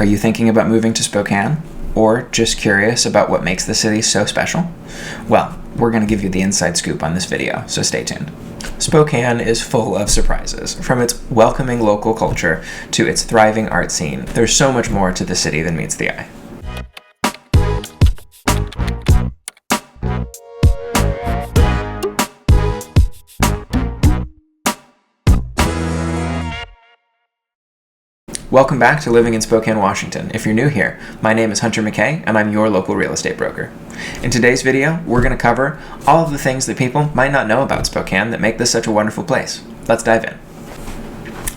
Are you thinking about moving to Spokane? Or just curious about what makes the city so special? Well, we're going to give you the inside scoop on this video, so stay tuned. Spokane is full of surprises. From its welcoming local culture to its thriving art scene, there's so much more to the city than meets the eye. Welcome back to Living in Spokane, Washington. If you're new here, my name is Hunter Mackay, and I'm your local real estate broker. In today's video, we're going to cover all of the things that people might not know about Spokane that make this such a wonderful place. Let's dive in.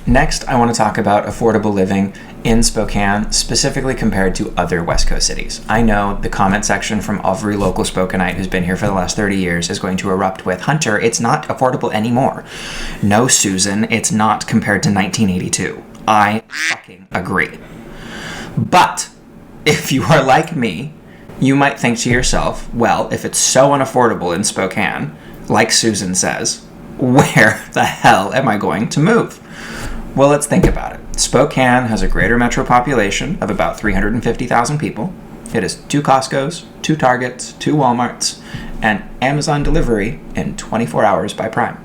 Next, I want to talk about affordable living in Spokane, specifically compared to other West Coast cities. I know the comment section from every local Spokaneite who's been here for the last 30 years is going to erupt with, "Hunter, it's not affordable anymore." No, Susan, it's not compared to 1982. I fucking agree. But if you are like me, you might think to yourself, well, if it's so unaffordable in Spokane, like Susan says, where the hell am I going to move? Well, let's think about it. Spokane has a greater metro population of about 350,000 people. It has 2 Costco's, 2 Targets, 2 Walmarts, and Amazon delivery in 24 hours by Prime.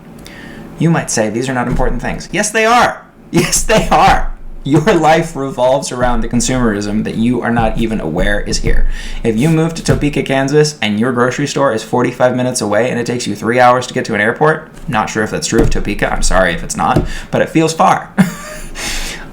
You might say these are not important things. Yes, they are. Yes, they are. Your life revolves around the consumerism that you are not even aware is here. If you move to Topeka, Kansas, and your grocery store is 45 minutes away and it takes you 3 hours to get to an airport, not sure if that's true of Topeka. I'm sorry if it's not, but it feels far.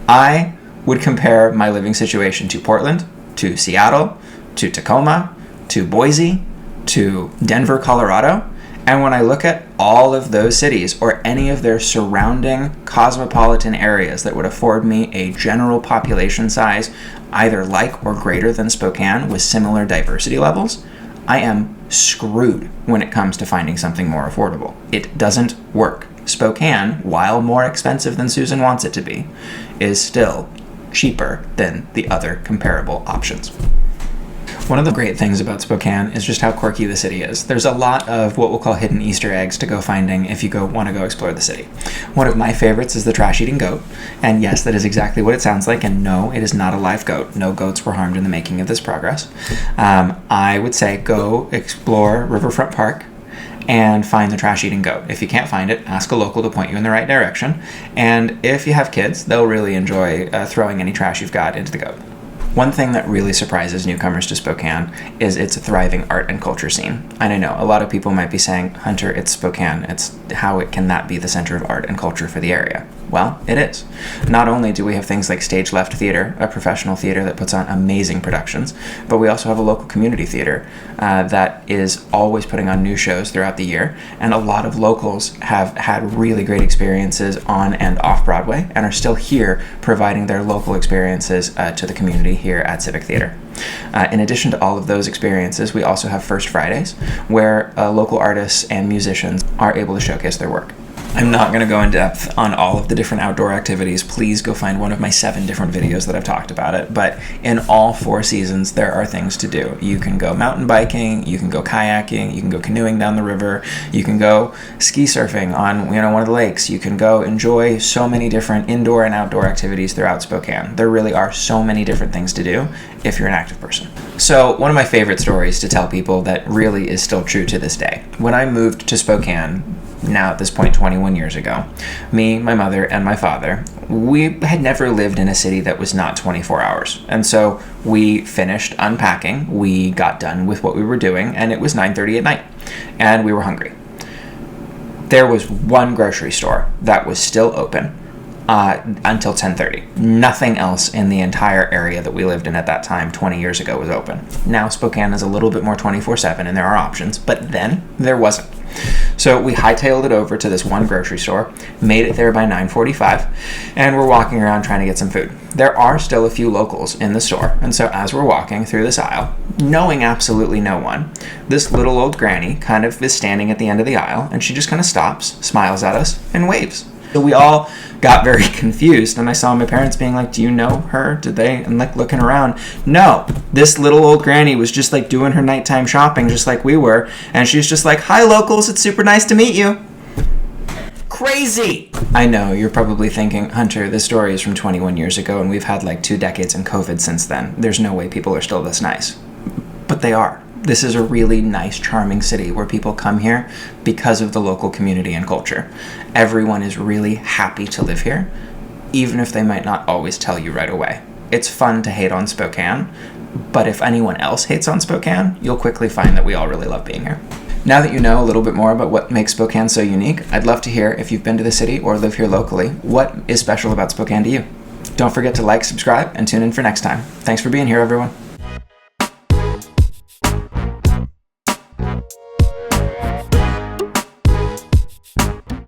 I would compare my living situation to Portland, to Seattle, to Tacoma, to Boise, to Denver, Colorado. And when I look at all of those cities or any of their surrounding cosmopolitan areas that would afford me a general population size either like or greater than Spokane with similar diversity levels, I am screwed when it comes to finding something more affordable. It doesn't work. Spokane, while more expensive than Susan wants it to be, is still cheaper than the other comparable options. One of the great things about Spokane is just how quirky the city is. There's a lot of what we'll call hidden Easter eggs to go finding if you want to go explore the city. One of my favorites is the trash-eating goat. And yes, that is exactly what it sounds like. And no, it is not a live goat. No goats were harmed in the making of this progress. I would say go explore Riverfront Park and find the trash-eating goat. If you can't find it, ask a local to point you in the right direction. And if you have kids, they'll really enjoy throwing any trash you've got into the goat. One thing that really surprises newcomers to Spokane is its thriving art and culture scene. And I know a lot of people might be saying, Hunter, it's Spokane. Can that be the center of art and culture for the area? Well, it is. Not only do we have things like Stage Left Theater, a professional theater that puts on amazing productions, but we also have a local community theater that is always putting on new shows throughout the year. And a lot of locals have had really great experiences on and off Broadway and are still here providing their local experiences to the community here at Civic Theater. In addition to all of those experiences, we also have First Fridays, where local artists and musicians are able to showcase their work. I'm not going to go in depth on all of the different outdoor activities. Please go find one of my 7 different videos that I've talked about it. But in all 4 seasons, there are things to do. You can go mountain biking, you can go kayaking, you can go canoeing down the river, you can go ski surfing on one of the lakes. You can go enjoy so many different indoor and outdoor activities throughout Spokane. There really are so many different things to do if you're an active person. So one of my favorite stories to tell people that really is still true to this day. When I moved to Spokane, now at this point 21 years ago, me, my mother, and my father, we had never lived in a city that was not 24 hours. And so we finished unpacking, we got done with what we were doing, and it was 9:30 at night, and we were hungry. There was one grocery store that was still open until 10:30. Nothing else in the entire area that we lived in at that time 20 years ago was open. Now Spokane is a little bit more 24/7 and there are options, but then there wasn't. So we hightailed it over to this one grocery store, made it there by 9:45, and we're walking around trying to get some food. There are still a few locals in the store, and so as we're walking through this aisle, knowing absolutely no one, this little old granny kind of is standing at the end of the aisle, and she just kind of stops, smiles at us, and waves. So we all got very confused, and I saw my parents being like, "Do you know her? Did they?" And like looking around. No, this little old granny was just like doing her nighttime shopping just like we were, and she's just like, "Hi locals, it's super nice to meet you." crazy! I know, you're probably thinking, Hunter, this story is from 21 years ago and we've had like 2 decades in COVID since then. There's no way people are still this nice. But they are. This is a really nice, charming city where people come here because of the local community and culture. Everyone is really happy to live here, even if they might not always tell you right away. It's fun to hate on Spokane, but if anyone else hates on Spokane, you'll quickly find that we all really love being here. Now that you know a little bit more about what makes Spokane so unique, I'd love to hear if you've been to the city or live here locally, what is special about Spokane to you? Don't forget to like, subscribe, and tune in for next time. Thanks for being here, everyone.